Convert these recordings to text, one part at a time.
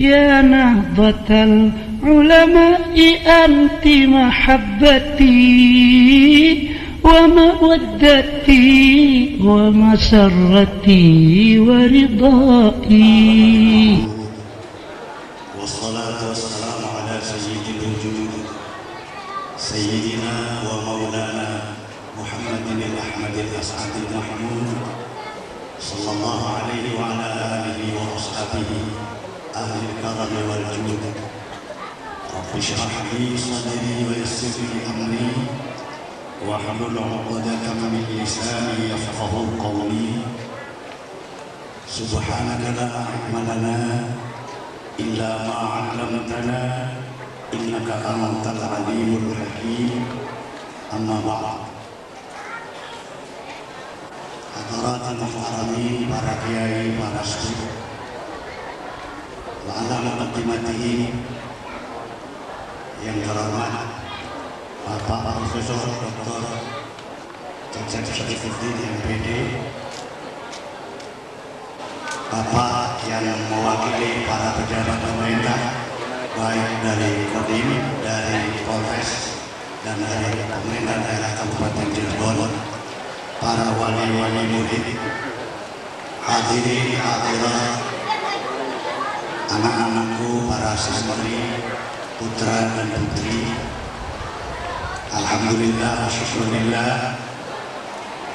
يا نهضة العلماء أنت محبتي ومودتي ومسرتي ورضائي. والصلاة والسلام على سيد الوجود سيدنا ومولانا محمد الأحمد الأسعد المحمود صلى الله عليه وعلى آله وأصحابه أهل الكرم والجود. رب اشرح لي صدري ويسر لي أمري واحلل عقدة من لساني يفقه قولي. سبحانك لا علم لنا إلا ما علمتنا إنك أنت العليم الحكيم. أما بعد. Hadirin muhtamin, para kiai, para syekh, wa ala muqaddimatihi yang terhormat Bapak Profesor Dr. Cecep Syarifuddin MPD, Bapak yang mewakili para pejabat pemerintah baik dari Kodim, dari Polres dan dari pemerintah daerah Kabupaten Cirebon, para wali-wali murid, hadirin hadirat, anak-anakku, para santri, putra dan putri. Alhamdulillah, syukurillah,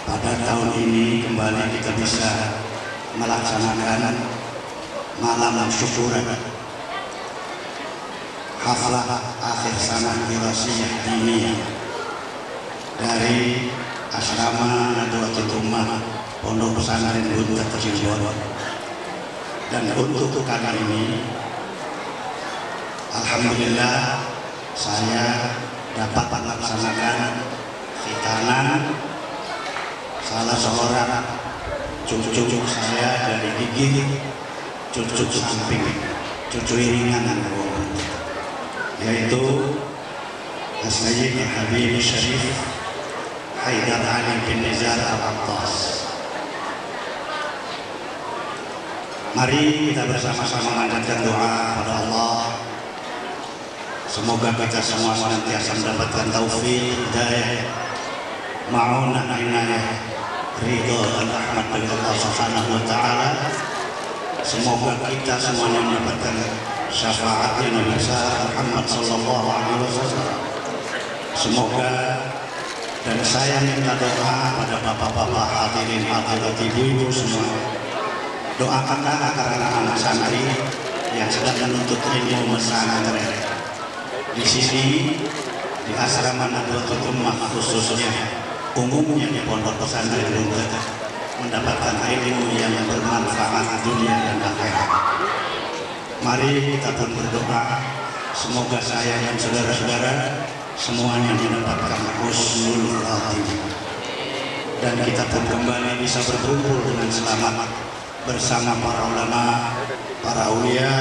pada tahun ini kembali kita bisa melaksanakan malam syukuran haflah akhir sana dirasiyah diniyah dari Asrama Nadwatul Ummah Pondok Pesantren Buntet Cirebon. Dan untuk kali ini alhamdulillah saya dapat melaksanakan khitanan salah seorang cucu saya dari gigi, cucu samping, cucu iringan, yaitu Sayyid Habib Syarif Haidar Ali bin Nizar Al-Attas. Mari kita bersama-sama mengajarkan doa kepada Allah. Semoga kita semua senantiasa mendapatkan taufik, hidayah, ma'unah, inayah, ridho dan rahmat dari Allah Subhanahu wa taala. Semoga kita semuanya mendapatkan syafaatnya Nabi Muhammad sallallahu alaihi wasallam. Semoga, dan saya minta doa pada bapak-bapak hadirin hadirat, ibu-ibu semua, doakanlah agar anak-anak santri yang sedang menuntut ilmu pesantren di sini, di asrama Nadwatul Ummah khususnya, umumnya di pondok pesantren Buntet, mendapatkan ilmu yang bermanfaat dunia dan akhirat. Mari kita pun berdoa, semoga saya dan saudara-saudara semuanya mendapatkan husnul khatimah, dan kita pun kembali bisa berkumpul dengan selamat bersama para ulama, para aulia,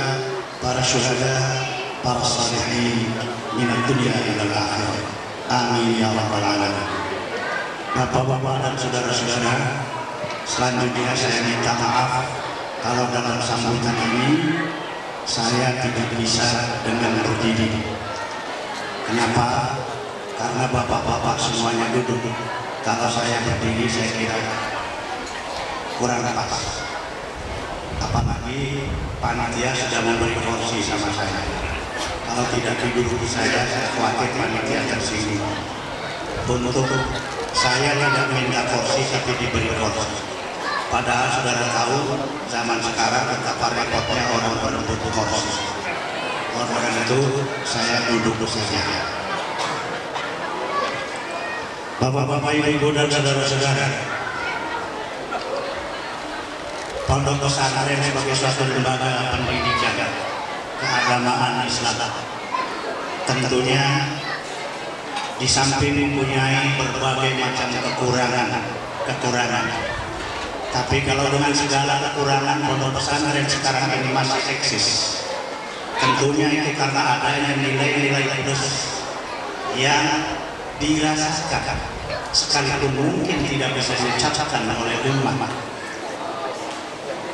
para syuhada, para salihin minad dunya ilal akhirah. Amin ya rabbal alamin. Bapak-bapak dan saudara-saudara, selanjutnya saya minta maaf kalau dalam sambutan ini saya tidak bisa dengan berdiri. Kenapa? Karena bapak-bapak semuanya duduk. Kalau saya berdiri saya kira kurang pas. Apalagi panitia sudah memberi kursi sama saya. Kalau tidak duduk saya khawatir panitia tersinggung. Untuk saya tidak minta kursi tapi diberi kursi. Padahal saudara tahu zaman sekarang betapa repotnya orang berebut kursi. Oleh karena itu saya duduk saja. Bapak-bapak, ibu-ibu dan saudara-saudara, pondok pesantren sebagai suatu lembaga pendidikan keagamaan Islam tentunya di samping mempunyai berbagai macam kekurangan, tapi kalau dengan segala kekurangan pondok pesantren sekarang ini masih eksis. Tentunya itu karena adanya nilai-nilai plus yang dirasakan sekalipun mungkin tidak bisa diucapkan oleh umat.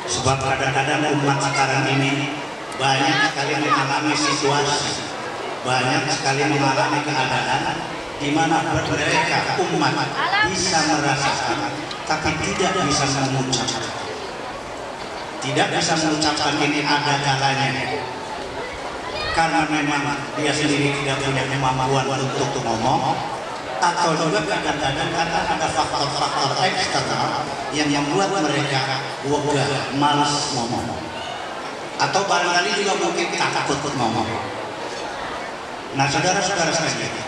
Sebab kadang-kadang umat sekarang ini banyak sekali mengalami situasi, banyak sekali mengalami keadaan di mana mereka umat bisa merasakan tapi tidak bisa mengucapkan. Tidak bisa mengucapkan ini ada kalanya. Karena memang dia sendiri tidak punya kemampuan untuk ngomong, atau juga kadang-kadang karena ada faktor-faktor eksternal yang membuat mereka wegah, malas ngomong, atau barangkali juga mungkin takut ngomong. Nah, saudara-saudara sekalian,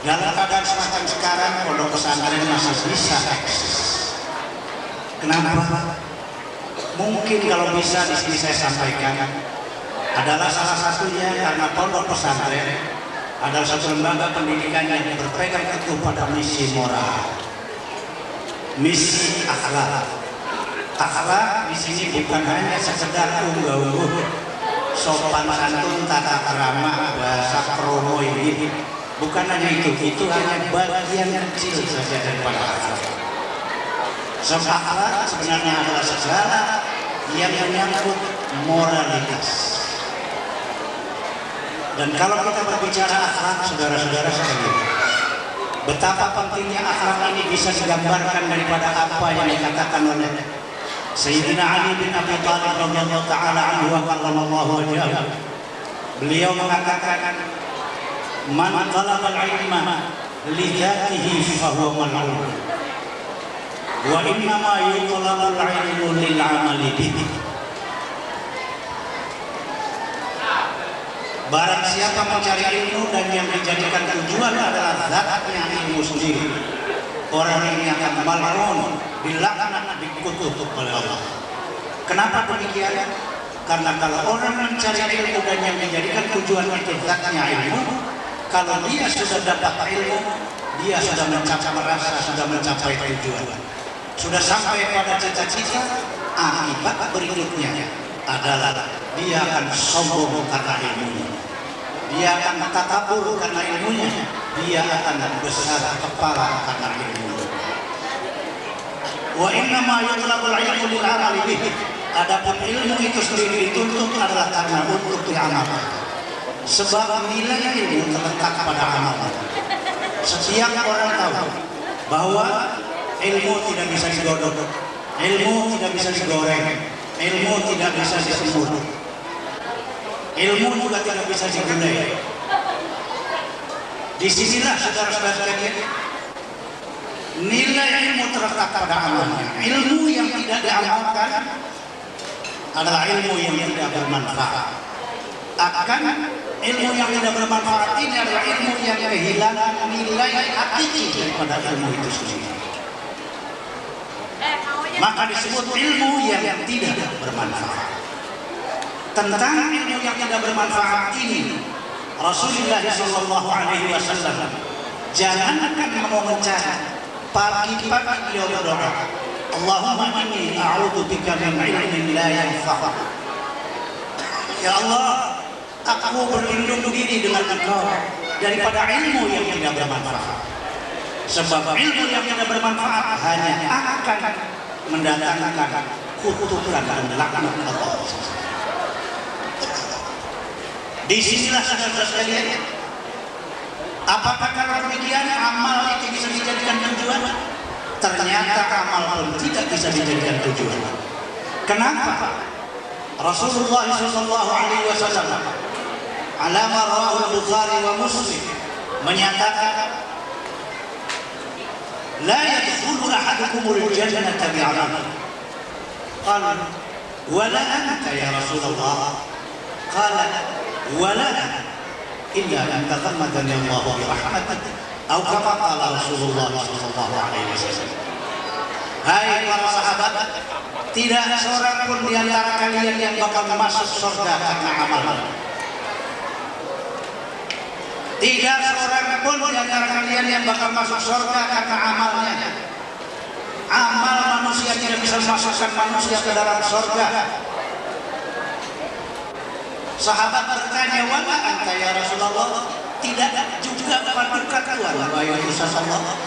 dalam keadaan semacam sekarang pondok pesantren masih bisa eksis. Kenapa? Mungkin kalau bisa di sini saya sampaikan adalah salah satunya karena pondok pesantren adalah satu lembaga pendidikan yang berpegang teguh pada misi moral, misi akhlak. Akhlak di sini bukan hanya sekedar unggah-ungguh, sopan santun, tata krama, bahasa kromo ini. Bukan hanya itu hanya bagian kecil saja daripada akhlak. Sebab akhlak sebenarnya adalah segala yang menyangkut moralitas. Dan kalau kita berbicara akhlak, saudara-saudara sekalian, betapa pentingnya akhlak ini bisa digambarkan daripada apa yang dikatakan oleh Sayyidina Ali bin Abi Thalib radhiyallahu taala anhu wa karramallahu wajhahu. Beliau mengatakan, "Man talaba al-ilma li dzatihi fa huwa mal'un. Wa inna ma yutlabu al-ilmu lil 'amali bihi." Barang siapa mencari ilmu dan yang dijadikan tujuan adalah zatnya ilmu sendiri, orang ini akan mal'un, dilaknat, dikutuk oleh Allah. Kenapa demikian? Karena kalau orang mencari ilmu dan yang dijadikan tujuan itu zatnya ilmu, kalau dia sudah dapat ilmu, dia sudah mencapai tujuan, sudah sampai pada cita-cita. Akibat berikutnya adalah dia akan sombong karena ilmunya, dia akan takabur karena ilmunya, dia akan besar kepala karena ilmunya. Wa inna ma yutlabul ilmu lil 'amali bihi. Adapun ilmu itu sendiri dituntut adalah karena untuk diamalkan. Sebab nilai ilmu terletak pada amalan. Setiap orang tahu bahwa ilmu tidak bisa digodok, ilmu tidak bisa digoreng, ilmu tidak bisa disemur, ilmu juga tidak bisa digulai. Disinilah saudara-saudara sekalian, nilai ilmu terletak pada amalnya. Ilmu yang tidak diamalkan adalah ilmu yang tidak bermanfaat. Akan ilmu yang tidak bermanfaat ini adalah ilmu yang kehilangan nilai hakiki daripada ilmu itu sendiri. Maka disebut ilmu yang tidak bermanfaat. Tentang ilmu yang tidak bermanfaat ini, Rasulullah sallallahu alaihi wasallam jangankan mau mencari, pagi-pagi beliau berdoa, Allahumma inni a'udzubika min ilmin la yanfa'. Ya Allah, aku berlindung diri dengan Engkau daripada ilmu yang tidak bermanfaat. Sebab ilmu yang tidak bermanfaat hanya akan mendatangkan kutukan dan laknat Allah. Disinilah saudara sekalian, apakah kalau demikian amal itu bisa dijadikan tujuan? Ternyata amal pun tidak bisa dijadikan tujuan. Kenapa? Rasulullah sallallahu alaihi wasallam alama rawahu Bukhari wa Muslim menyatakan, la yadkhulu ahadukumul jannata bi'amalihi. Qala wala anta ya Rasulullah. Qala wala illa an taghammadani Allah bi rahmatihi. Atau kama qala Rasulullah sallallahu alaihi wasallam. Hai para sahabat, tidak seorang pun di antara kalian yang bakal masuk surga karena amalnya. Tidak seorang pun di antara kalian yang bakal masuk surga karena amalnya. Amal manusia tidak bisa memasukkan manusia ke dalam surga. Sahabat bertanya, "Wala anta ya Rasulullah?" Tidak juga paduka Tuhan, wahai Rasulullah.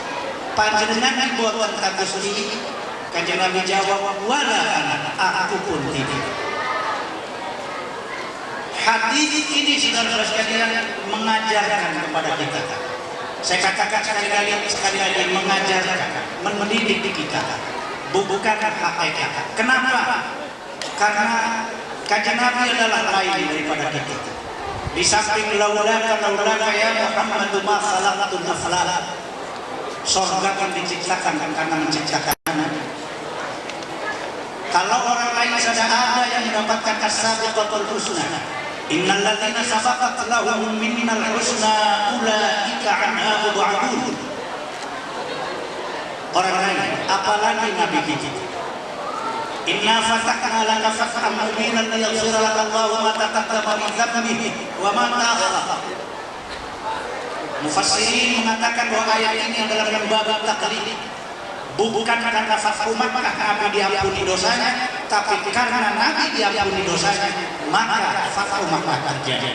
Panjenengan dibuat ka Gusti. Kanjeng Nabi jawab, "Wala ana, aku pun tidak." hadis ini saudara-saudara sekalian mengajarkan kepada kita. Saya katakan sekali lagi mengajarkan, mendidik kita, bukan hakikat. Kenapa? Karena kajian Nabi adalah lain daripada kita. Di samping laulaka ya Muhammadu ma khalaqatul akhlaq. Surga kan diciptakan karena menciptakan Nabi. Kalau orang lain sudah ada yang mendapatkan as-sabiqatul husna. Innal ladzina sabaqat lahum minnal husna ulaika anha mub'adun. Orang lain, apalagi Nabi kita. Inna fatahna laka fathan mubinan liyaghfira laka Allahu ma taqaddama min dhanbihi wa ma ta'akhkhara. Mufassirin mengatakan bahwa ayat ini adalah dalam bab taklid. Bukan karena fathu Makkah Nabi diampuni dosanya, tapi karena Nabi diampuni dosanya, maka fathu Makkah terjadi.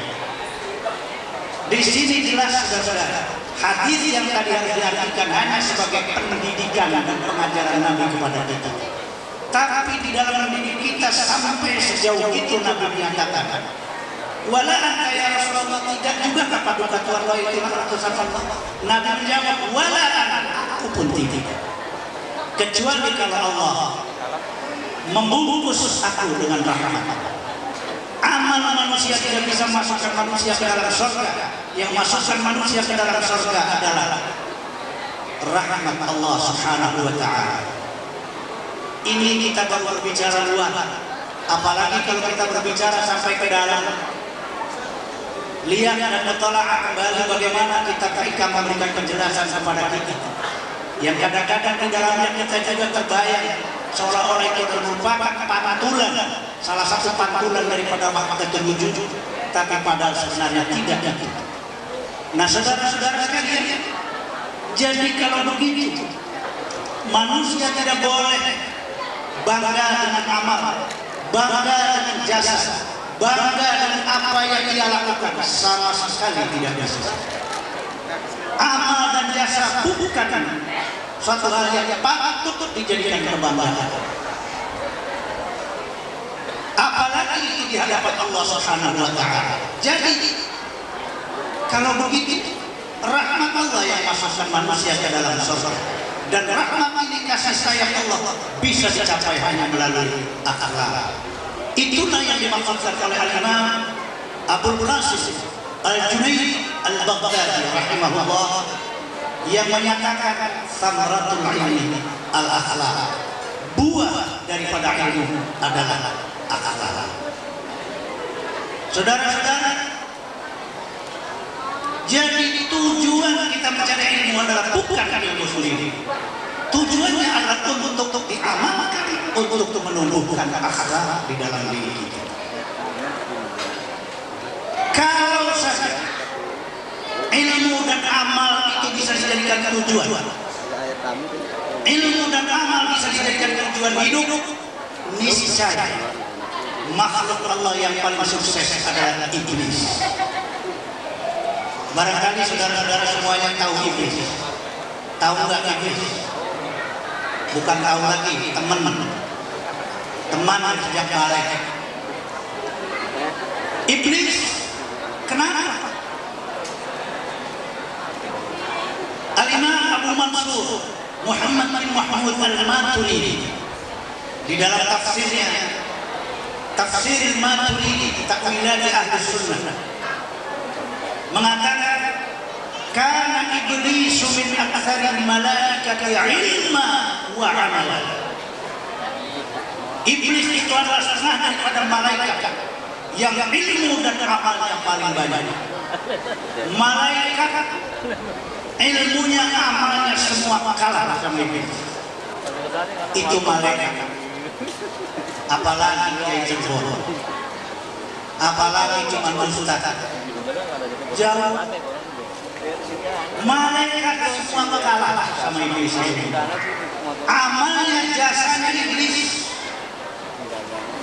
Di sini jelas saudara-saudara, hadis yang tadi harus diartikan hanya sebagai pendidikan dan pengajaran Nabi kepada kita. Tapi di dalam mendidik kita sampai sejauh itu Nabi menyatakan, wala anta ya Rasulullah, tidak juga paduka Tuhan lo itu ratusan Allah. Nabi menjawab, wala aku pun tidak, kecuali kalau Allah membungkus aku dengan rahmat. Amal manusia tidak bisa masukkan manusia ke dalam surga. Yang masukkan manusia ke dalam surga adalah rahmat Allah Subhanahu wa ta'ala. Ini kita baru berbicara luar, apalagi kalau kita berbicara sampai ke dalam. Lihat dan bertolak kembali bagaimana kita ketika memberikan penjelasan kepada kita, yang kadang-kadang di dalamnya kita juga terbayang seolah-olah itu merupakan pantulan, salah satu pantulan daripada makna terwujud, tapi padahal sebenarnya tidak itu. Nah saudara-saudara sekalian, jadi kalau begitu manusia tidak boleh bangga dengan amal, bangga dengan jasa, bangga dengan apa yang dia lakukan, sama sekali tidak bisa. Amal dan jasa bukan suatu hal yang patut dijadikan kebanggaan, apalagi itu di hadapan Allah Subhanahu wa ta'ala. Jadi kalau begitu, rahmat Allah yang masukkan manusia ke dalam surga. Dan rahmat ini, kasih sayang Allah bisa dicapai hanya melalui akhlak. Itulah yang dimaksudkan oleh Al-Imam Abul Qasim Al-Junayd Al-Baghdadi rahimahullah, yang menyatakan samratul ilmi al-akhlaq, buah daripada ilmu adalah akhlak. Saudara-saudara, jadi tujuan kita mencari ilmu adalah bukan ilmu sendiri. Tujuannya adalah untuk diamalkan, untuk menumbuhkan akhlak di dalam diri kita. Kalau saja ilmu dan amal itu bisa dijadikan tujuan, ilmu dan amal bisa dijadikan tujuan hidup, niscaya makhluk Allah yang paling sukses adalah iblis. Barangkali saudara-saudara semuanya tahu iblis. Tahu nggak iblis? Bukan tahu lagi, teman sejak malaikat. Iblis, kenapa? Al-Imam Abu Mansur Muhammad bin Mahmud Al-Maturidi di dalam tafsirnya, Tafsir Al-Maturidi, Takwilan Ahli Sunnah, mengatakan kana iblis min aktsaril malaikati ilma wa amalan. Iblis itu adalah setengah daripada malaikat yang ilmu dan amalnya paling banyak. Malaikat ilmunya, amalnya semua kalah sama iblis. Itu malaikat. Apalagi kiai jempol, apalagi cuma ustaz. Jauh. Malaikat semua kalah sama iblis. Amalnya, jasanya iblis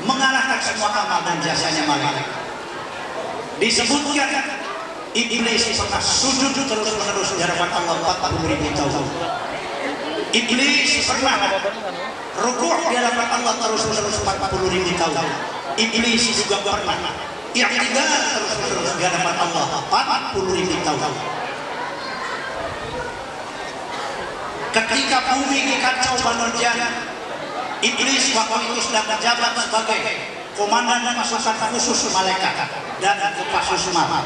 mengalahkan semua amal dan jasanya malaikat. Disebutkan iblis pernah sujud terus-menerus di hadapan Allah 40.000 tahun. Iblis pernah rukuk di hadapan Allah terus-menerus 40.000 tahun. Iblis juga pernah i'tidal terus di hadapan Allah 40.000 tahun. Ketika bumi dikacau Banu-Jan, iblis waktu itu sedang menjabat sebagai komandan pasukan khusus malaikat dan Kopassus Malam.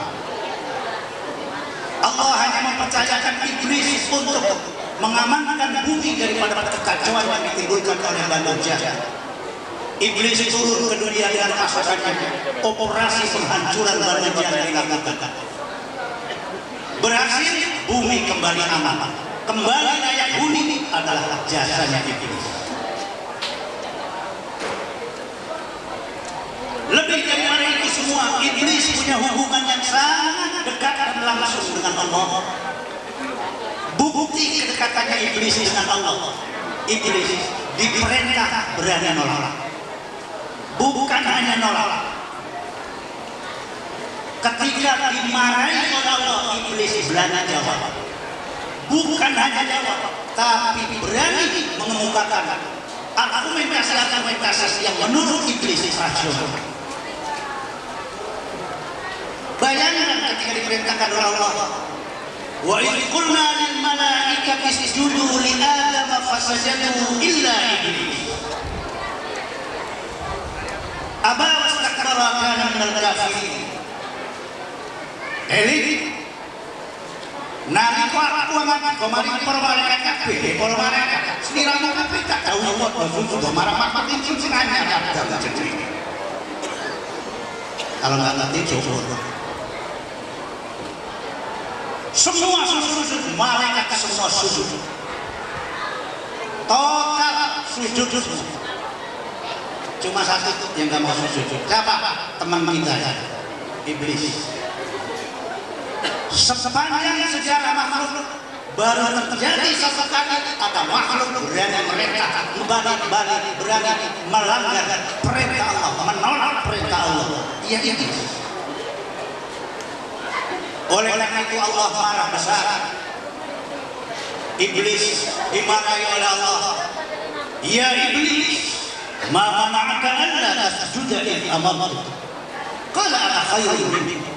Allah hanya mempercayakan iblis untuk mengamankan bumi daripada kekacauan yang ditimbulkan oleh Banu-Jan. Iblis turun ke dunia dengan pasukannya. Operasi penghancuran Banu-Jan dilakukan. Berhasil, bumi kembali aman. Kembali layak huni adalah jasanya iblis. Lebih daripada itu semua, iblis punya hubungan yang sangat dekat dan langsung dengan Allah. Bukti kedekatannya iblis dengan Allah, iblis diperintah berani nolak. Bukan hanya nolak, ketika dimarahi oleh Allah, iblis berani jawab. Bukan hanya jawab, tapi berani mengemukakan argumentasi yang menurut iblis rasional. Bayangkan ketika diperintahkan oleh Allah, wa idh qulna lil malaikati isjudu li Adam fasajadu illa iblis aba wastakbara kana minal kafirin. Elit nalika aku amat kemari para malaikat kabeh, para malaikat sliramu kabeh tak tahu apa sudah marah-marah itu sengaja kalau nggak ngerti coba semua sujud, malaikat semua sujud, total sujud. Cuma satu yang nggak mau sujud. Siapa? Teman kita, iblis. Sepanjang sejarah makhluk baru terjadi satu kali ada makhluk berani merintah, balik berani melanggar perintah Allah, menolak perintah Allah. Iya iblis. Oleh karena itu Allah marah besar. Iblis dimarahi oleh Allah. Ya iblis, ma mana'aka alla tasjuda id amartu. Qala ana khairun minhu.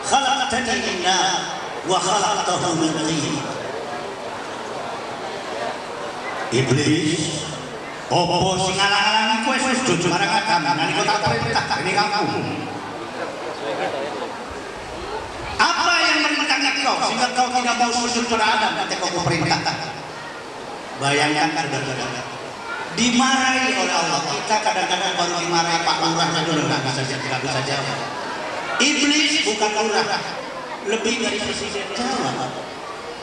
Khalaqtani min nar wa khalaqtahu min tin. Iblis, opo sing ngalang-alangi kowe sujud marang Adam, nalika tak perintah ini kamu. Apa yang menekan kau sehingga kau tidak mau sujud pada Adam ketika kau perintah? Bayangkan saudara-saudara, dimarahi oleh Allah. Kita kadang-kadang baru dimarahi Pak Lurah dulu nggak bisa jawab. Iblis bukan lurah, lebih dari presiden jawab.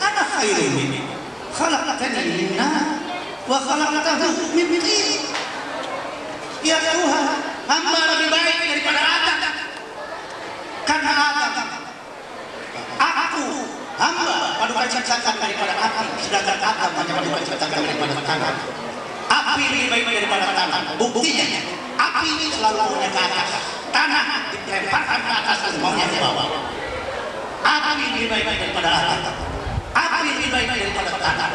Ana khairun minhu. Khalaqtani min nar wa khalaqtahu min tin. Ya Tuhan, hamba lebih baik daripada Adam. Karena Adam aku hamba paduka ciptakan daripada api, sedangkan Adam hanya paduka ciptakan daripada tanah. Api lebih baik daripada tanah. Buktinya api ini selalu maunya ke atas, tanah dilemparkan ke atas dan maunya ke bawah. Api lebih baik daripada Adam, api lebih baik daripada tanah.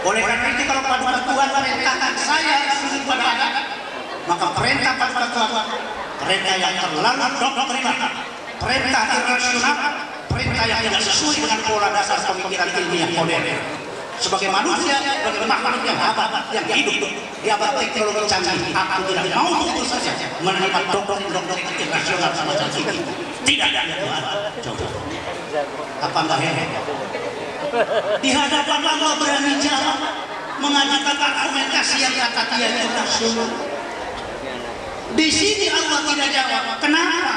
Oleh karena itu kalau paduka Tuhan perintahkan saya sujud pada Adam, maka perintah paduka Tuhan perintah yang terlalu doktrinal, perintah irrasional, perintah yang tidak sesuai dengan pola dasar pemikiran ilmiah modern. Sebagai manusia, sebagai makhluk yang abad, yang hidup di abad teknologi canggih, aku tidak mau begitu saja menerima doktrin irrasional semacam ini. Tidak ada Tuhan. Coba, apa enggak hebat? Di hadapan Allah berani jawab, mengajukan argumentasi yang kata dia itu rasional. Di sini Allah tidak jawab. Kenapa?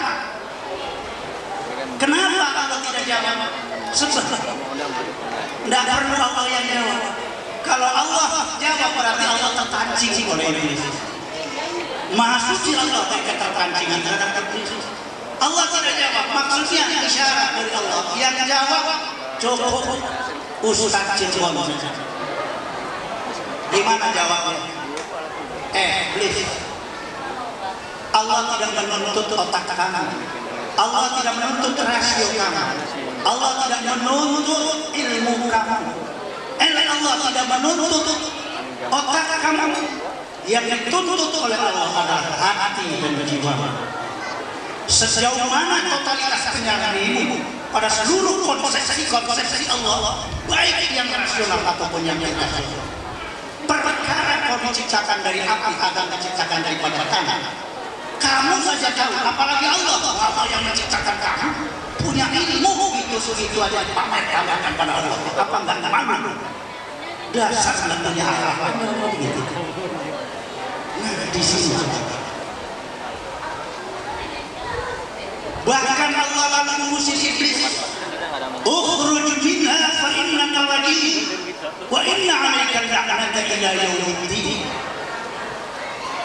Kenapa Allah tidak jawab? Sebab tidak perlu Allah yang jawab. Kalau Allah jawab berarti Allah terpancing oleh iblis. Maha suci Allah dari keterpancingan terhadap iblis. Allah tidak jawab. Maksudnya isyarat dari Allah. Yang jawab cukup Ustaz Cirebon. Gimana jawabnya? Iblis. Allah tidak menuntut otak kamu. Allah tidak menuntut rasio kamu. Allah tidak menuntut ilmu kamu. Allah tidak menuntut otak kamu. Yang dituntut oleh Allah adalah hati dan jiwa. sejauh mana totalitas penyiaran ini pada seluruh konsepsi Allah, baik yang rasional ataupun yang irrasional. Perkara kau diciptakan dari api, Adam diciptakan daripada tanah. Kamu saja tahu, apalagi Allah yang menciptakan kamu punya ilmu itu aja dipamerkan pada Allah. Apa enggak malu? Dasar enggak punya akal gitu. Nah, di sini bahkan Allah lalu mengusir iblis. Ukhruj minha fa innaka rajim wa inna 'alaika la'nata ila yaumiddin.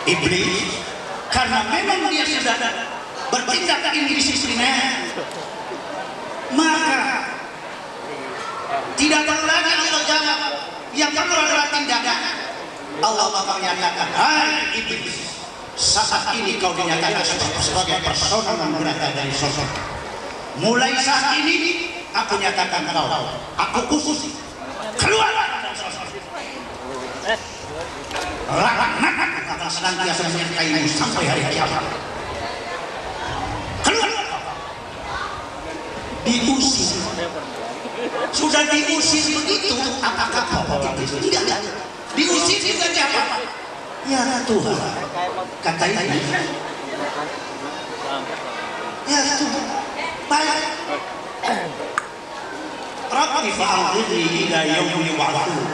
Iblis karena memang dia sudah bertindak indisipliner, maka tidak perlu lagi Allah jawab, yang perlu adalah tindakan. Allah menyatakan, hai iblis, saat ini kau dinyatakan sebagai persona non grata dari sosok. Mulai saat ini aku nyatakan kau, aku khusus keluar dari sosok. Laknat akan senantiasa menyertaimu sampai hari kiamat. Keluar. Diusir. Sudah diusir begitu, apakah kau iblis? Tidak. Diusir juga siapa? Ya Tuhan, kata iblis. Ya Tuhan, baik. Rabbi fa'anzirni ila yaumi yub'atsun.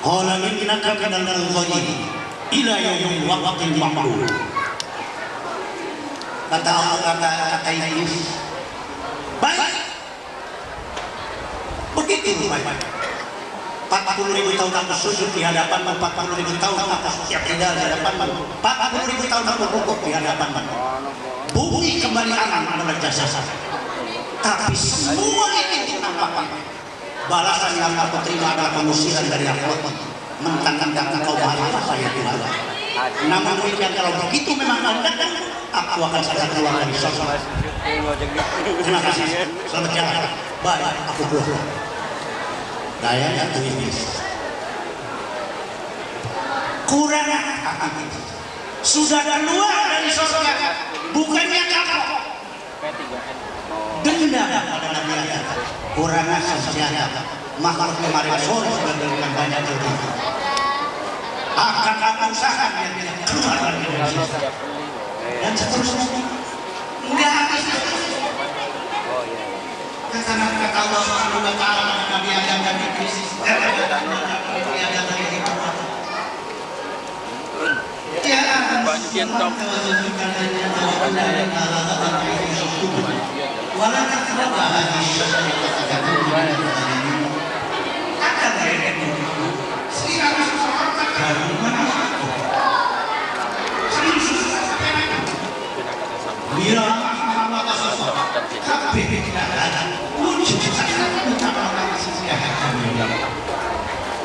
Qala innaka minal munzirin ila yaumil waqtil ma'lum. Kata Allah, kata iblis, baik. Begitu baik. 40.000 tahun aku sujud di hadapanmu, 40.000 tahun aku i'tidal di hadapanmu, 40.000 tahun aku rukuk di hadapanmu. Bumi kembali aman adalah jasa saya. Tapi semua itu nampaknya balasan yang aku terima adalah pengusiran dari rahmat. Mentang-mentang engkau maha saya Tuhan. Namun demikian, kalau begitu memang Anda, aku akan segera keluar dari sosok. Terima kasih. Selamat jalan. Baik, aku keluar. Dayanya tuh iblis. Kurang sudah keluar dari surga, bukannya kapok. Dendam pada Nabi Adam. Kurang senjata. Makhluk kemarin sore sudah berikan banyak ilmu. Akan aku usahakan biar dia keluar dari surga. Dan seterusnya enggak habis. Kata Allah Subhanahu wa taala Nabi Adam dan iblis, Nabi Adam dan iblis. Ya bagian top. Wala taqrabu hadhihi syajarata akan sekarang seseorang baru bila Allah seseorang tapi tidak ada wujud sangat utama dari sisi hati.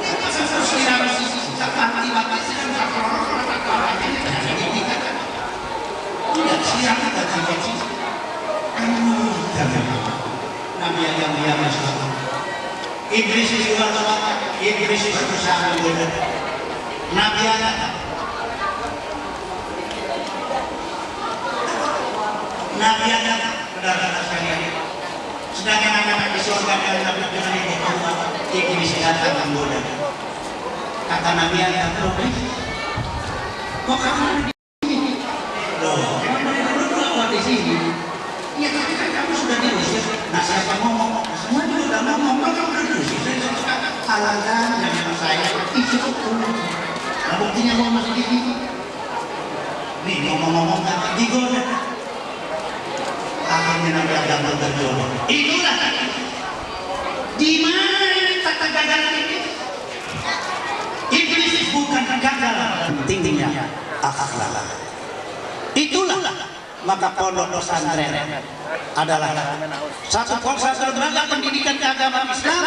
Itu sesuatu sisi seperti batas yang tidak siap dan tidak Nabi yang dia masuk. Iblis juga sama, iblis berusaha menggoda. Nabi Adam, saudara-saudara sekalian, sedangkan anak-anak di surga dan dengan ibu Allah, iblis datang menggoda. Kata Nabi Adam, kok kamu di sini? Loh, kamu di sini? Ya kan kamu sudah diusir. Nah siapa ngomong? Semua juga udah ngomong. Kamu udah diusir. Alasan yang saya itu. Nah buktinya mau masih di sini. Nih ngomong-ngomong kan digoda. Akhirnya Nabi Adam berjodoh. Itulah di mana kata gagal ini? Iblis bukan gagal, pentingnya akhlak. Itulah maka pondok pesantren adalah satu lembaga pendidikan keagamaan Islam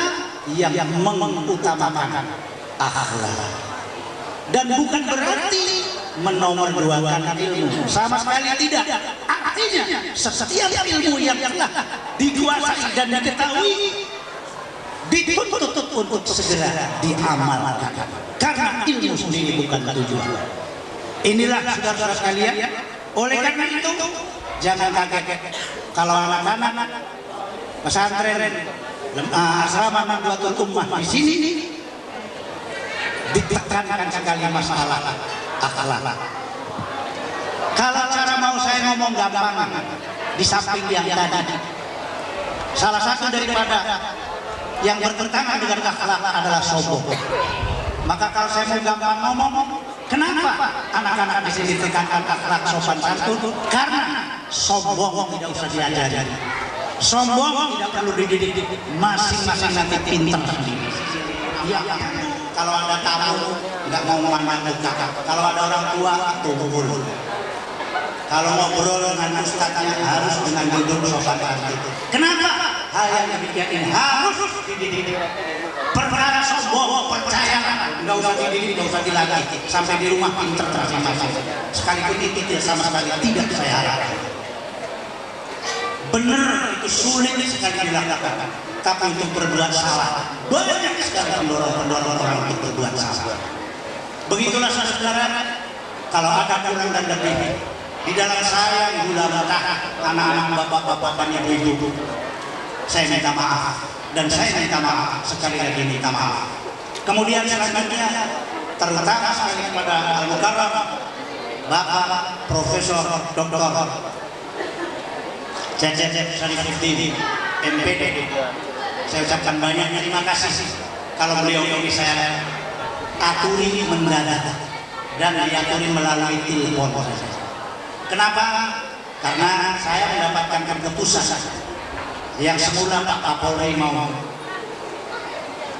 yang mengutamakan akhlak dan bukan berarti menomorduakan ilmu, sama sekali tidak. Artinya setiap ilmu yang telah dikuasai dan diketahui dituntut untuk segera diamalkan karena ilmu sendiri bukan tujuan. Inilah saudara-saudara sekalian. Oleh karena itu jangan kaget kalau anak-anak pesantren asrama Nahdlatul Ummah di sini ditekankan sekali masalah akhlak. Kalau cara mau saya ngomong gampang, di samping yang tadi, salah satu daripada yang bertentangan dengan akhlak adalah sombong. Maka kalau saya mau gampang ngomong, kenapa anak-anak di sini ditekankan akhlak sopan santun? Karena sombong tidak usah diajari. Sombong tidak perlu dididik, masing-masing nanti pintar sendiri. Ya, kalau ada tamu nggak mau memandang muka, kalau ada orang tua tunggu. Kalau ngobrol dengan ustadznya harus dengan duduk sopan santun. Kenapa? Hal yang demikian ini harus dididik. Perkara sombong, percaya, nggak usah dididik, nggak usah dilatih, sampai di rumah pintar masing-masing. Sekalipun itu tidak sama sekali tidak saya harapkan. Benar itu sulit sekali dilakukan, tapi untuk berbuat salah banyak sekali pendorong orang untuk berbuat salah. Begitulah saudara, kalau ada kurang dan lebih di dalam saya ibu anak-anak bapak-bapak dan ibu-ibu, saya minta maaf dan saya minta maaf sekali lagi minta maaf. Kemudian selanjutnya terutama sekali kepada Al-Mukarram Bapak Profesor Dr. Cecep Syarifuddin MPD, saya ucapkan banyak terima kasih. Kalau beliau ini saya aturi mendadak dan diaturi melalui telepon. Kenapa? Karena saya mendapatkan keputusan yang semula Pak Kapolri mau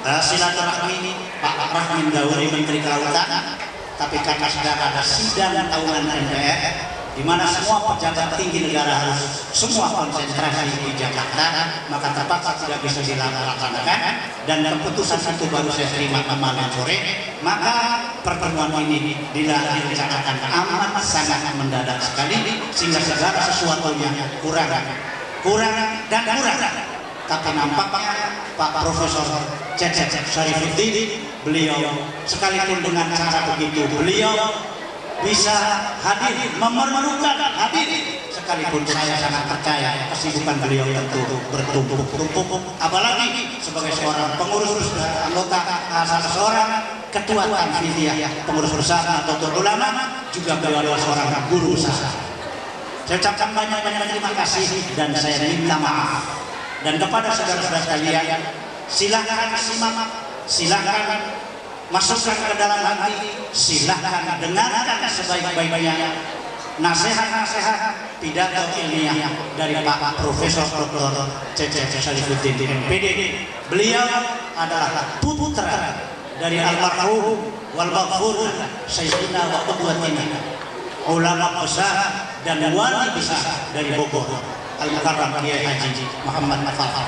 silaturahmi Pak Rahmin Dauri Menteri Kelautan, tapi karena sudah ada sidang tahunan MPR di mana semua pejabat tinggi negara harus semua konsentrasi di Jakarta, maka terpaksa tidak bisa dilaksanakan dan keputusan itu baru saya terima kemarin sore. Maka pertemuan ini direncanakan amat sangat mendadak sekali sehingga segala sesuatunya kurang. Tapi nampaknya Pak Profesor Cecep Syarifuddin, beliau sekalipun dengan cara begitu beliau bisa hadir, memerlukan hadir, sekalipun saya sangat percaya kesibukan beliau tentu bertumpuk-tumpuk, apalagi sebagai seorang pengurus anggota, salah seorang ketua Tanfidiyah, pengurus besar Nahdlatul Ulama, juga beliau adalah seorang guru besar. Saya ucapkan banyak terima kasih dan saya minta maaf. Dan kepada saudara-saudara sekalian, silakan simak, silakan masukkan ke dalam hati, silahkan dengarkan sebaik-baiknya nasihat-nasihat pidato ilmiah dari Pak Profesor Dr. Cecep Syarifuddin MPD. Beliau adalah putra dari almarhum wal maghfur Sayyidina wa qudwatina, ulama besar dan wali besar dari Bogor, Al-Mukarram Kiai Haji Muhammad Nafal.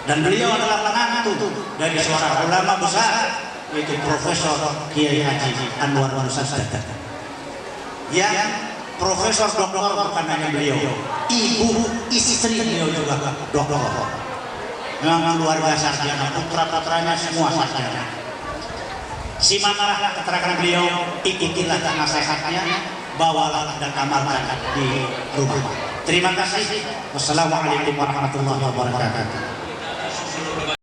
Dan beliau adalah menantu dari seorang ulama besar, yaitu Profesor Kiai Haji Anwar Nusantara. Yang Profesor Doktor bukan hanya beliau, ibu istri beliau juga doktor. Memang luar biasa sarjana, putra-putranya semua sarjana. Simaklah keterangan beliau, ikutilah nasihatnya, bawalah dan amalkan di rumah. Terima kasih. Wassalamualaikum warahmatullahi wabarakatuh.